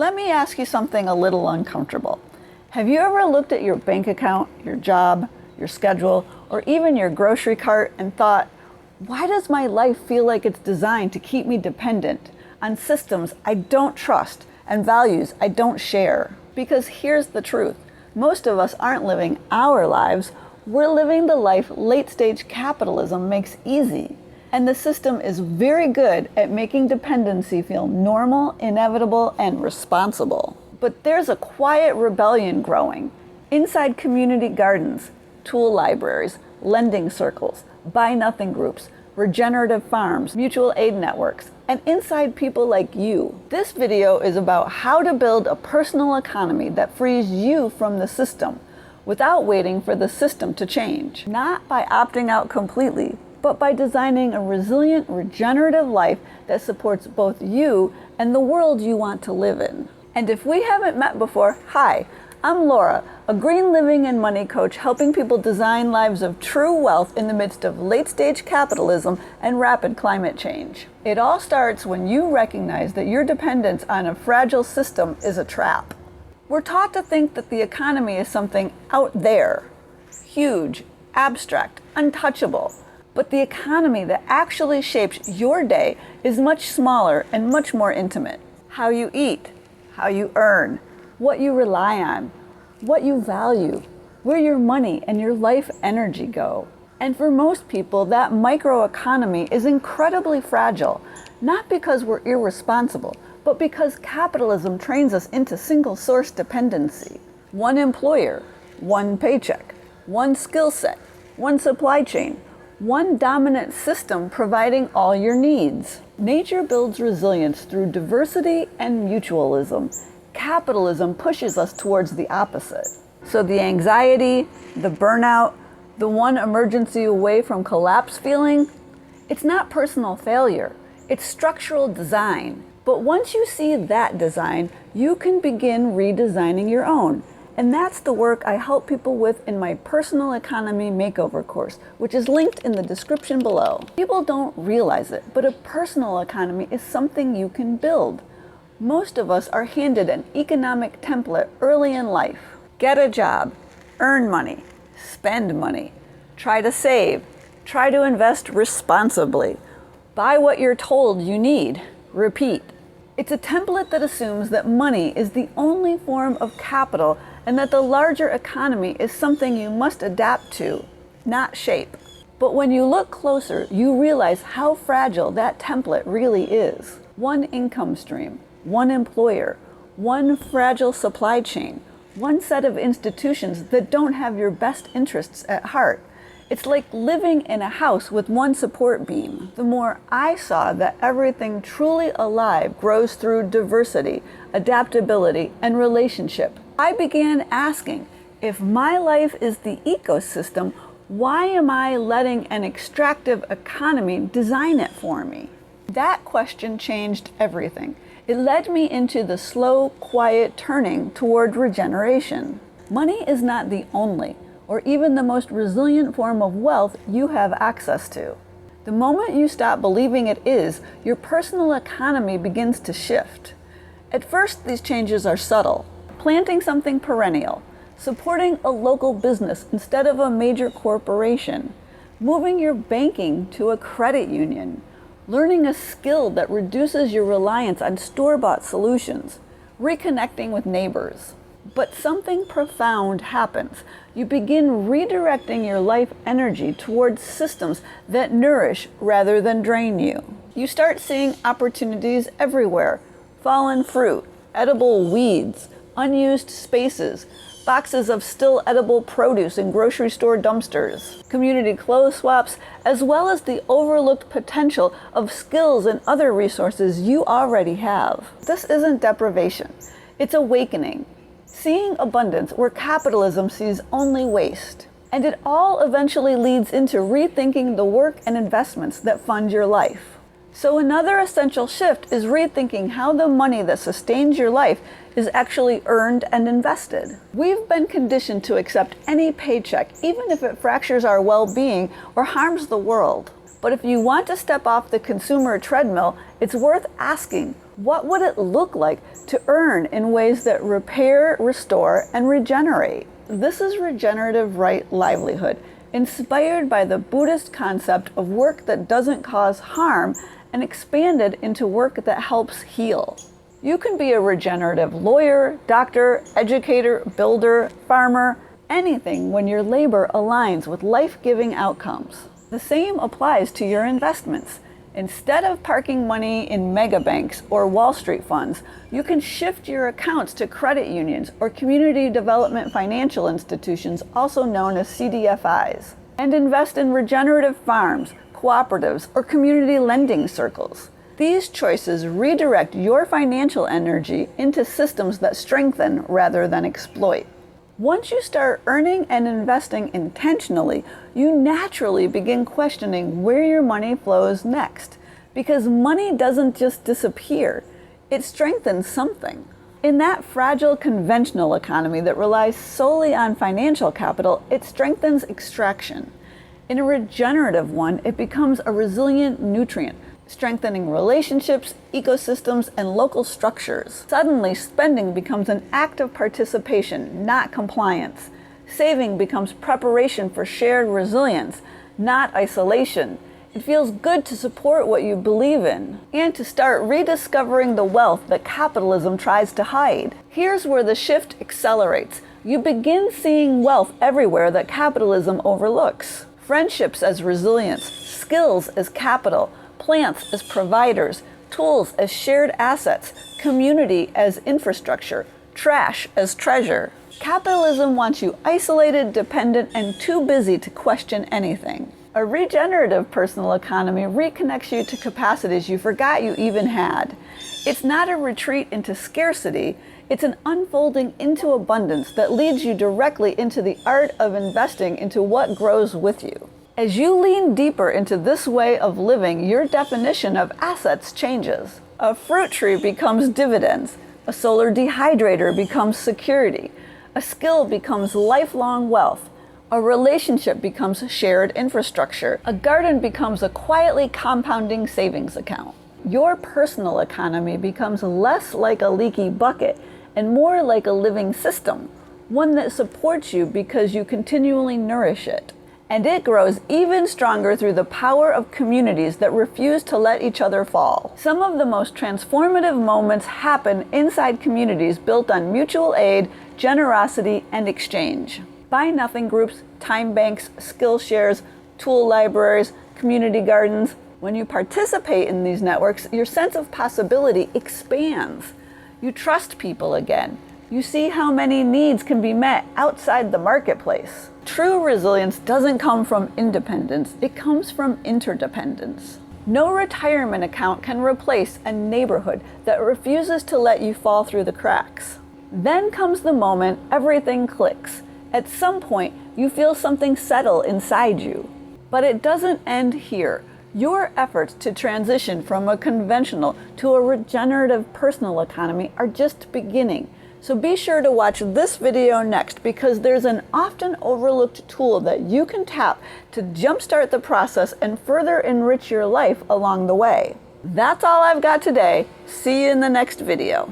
Let me ask you something a little uncomfortable. Have you ever looked at your bank account, your job, your schedule, or even your grocery cart and thought, why does my life feel like it's designed to keep me dependent on systems I don't trust and values I don't share? Because here's the truth. Most of us aren't living our lives. We're living the life late-stage capitalism makes easy. And the system is very good at making dependency feel normal, inevitable, and responsible. But there's a quiet rebellion growing inside community gardens, tool libraries, lending circles, buy-nothing groups, regenerative farms, mutual aid networks, and inside people like you. This video is about how to build a personal economy that frees you from the system without waiting for the system to change. Not by opting out completely, but by designing a resilient, regenerative life that supports both you and the world you want to live in. And if we haven't met before, hi, I'm Laura, a green living and money coach helping people design lives of true wealth in the midst of late-stage capitalism and rapid climate change. It all starts when you recognize that your dependence on a fragile system is a trap. We're taught to think that the economy is something out there, huge, abstract, untouchable. But the economy that actually shapes your day is much smaller and much more intimate. How you eat, how you earn, what you rely on, what you value, where your money and your life energy go. And for most people, that microeconomy is incredibly fragile, not because we're irresponsible, but because capitalism trains us into single-source dependency. One employer, one paycheck, one skill set, one supply chain, one dominant system providing all your needs. Nature builds resilience through diversity and mutualism. Capitalism pushes us towards the opposite. So the anxiety, the burnout, the one emergency away from collapse feeling, it's not personal failure, it's structural design. But once you see that design, you can begin redesigning your own. And that's the work I help people with in my Personal Economy Makeover course, which is linked in the description below. People don't realize it, but a personal economy is something you can build. Most of us are handed an economic template early in life. Get a job, earn money, spend money, try to save, try to invest responsibly, buy what you're told you need, repeat. It's a template that assumes that money is the only form of capital and that the larger economy is something you must adapt to, not shape. But when you look closer, you realize how fragile that template really is. One income stream, one employer, one fragile supply chain, one set of institutions that don't have your best interests at heart. It's like living in a house with one support beam. The more I saw that everything truly alive grows through diversity, adaptability, and relationship, I began asking, if my life is the ecosystem, why am I letting an extractive economy design it for me? That question changed everything. It led me into the slow, quiet turning toward regeneration. Money is not the only, or even the most resilient form of wealth you have access to. The moment you stop believing it is, your personal economy begins to shift. At first, these changes are subtle. Planting something perennial, supporting a local business instead of a major corporation, moving your banking to a credit union, learning a skill that reduces your reliance on store-bought solutions, reconnecting with neighbors. But something profound happens. You begin redirecting your life energy towards systems that nourish rather than drain you. You start seeing opportunities everywhere. Fallen fruit, edible weeds, unused spaces, boxes of still edible produce in grocery store dumpsters, community clothes swaps, as well as the overlooked potential of skills and other resources you already have. This isn't deprivation, it's awakening. Seeing abundance where capitalism sees only waste. And it all eventually leads into rethinking the work and investments that fund your life. So another essential shift is rethinking how the money that sustains your life is actually earned and invested. We've been conditioned to accept any paycheck, even if it fractures our well-being or harms the world. But if you want to step off the consumer treadmill, it's worth asking, What would it look like to earn in ways that repair, restore, and regenerate? This is Regenerative Right Livelihood, inspired by the Buddhist concept of work that doesn't cause harm and expanded into work that helps heal. You can be a regenerative lawyer, doctor, educator, builder, farmer, anything when your labor aligns with life-giving outcomes. The same applies to your investments. Instead of parking money in mega banks or Wall Street funds, you can shift your accounts to credit unions or community development financial institutions, also known as CDFIs, and invest in regenerative farms, cooperatives, or community lending circles. These choices redirect your financial energy into systems that strengthen rather than exploit. Once you start earning and investing intentionally, you naturally begin questioning where your money flows next, because money doesn't just disappear, it strengthens something. In that fragile conventional economy that relies solely on financial capital, it strengthens extraction. In a regenerative one, it becomes a resilient nutrient, strengthening relationships, ecosystems, and local structures. Suddenly, spending becomes an act of participation, not compliance. Saving becomes preparation for shared resilience, not isolation. It feels good to support what you believe in, and to start rediscovering the wealth that capitalism tries to hide. Here's where the shift accelerates. You begin seeing wealth everywhere that capitalism overlooks. Friendships as resilience, skills as capital, plants as providers, tools as shared assets, community as infrastructure, trash as treasure. Capitalism wants you isolated, dependent, and too busy to question anything. A regenerative personal economy reconnects you to capacities you forgot you even had. It's not a retreat into scarcity, it's an unfolding into abundance that leads you directly into the art of investing into what grows with you. As you lean deeper into this way of living, your definition of assets changes. A fruit tree becomes dividends. A solar dehydrator becomes security. A skill becomes lifelong wealth. A relationship becomes shared infrastructure. A garden becomes a quietly compounding savings account. Your personal economy becomes less like a leaky bucket and more like a living system, one that supports you because you continually nourish it. And it grows even stronger through the power of communities that refuse to let each other fall. Some of the most transformative moments happen inside communities built on mutual aid, generosity, and exchange. Buy nothing groups, time banks, skill shares, tool libraries, community gardens. When you participate in these networks, your sense of possibility expands. You trust people again. You see how many needs can be met outside the marketplace. True resilience doesn't come from independence, it comes from interdependence. No retirement account can replace a neighborhood that refuses to let you fall through the cracks. Then comes the moment everything clicks. At some point, you feel something settle inside you. But it doesn't end here. Your efforts to transition from a conventional to a regenerative personal economy are just beginning. So be sure to watch this video next, because there's an often overlooked tool that you can tap to jumpstart the process and further enrich your life along the way. That's all I've got today. See you in the next video.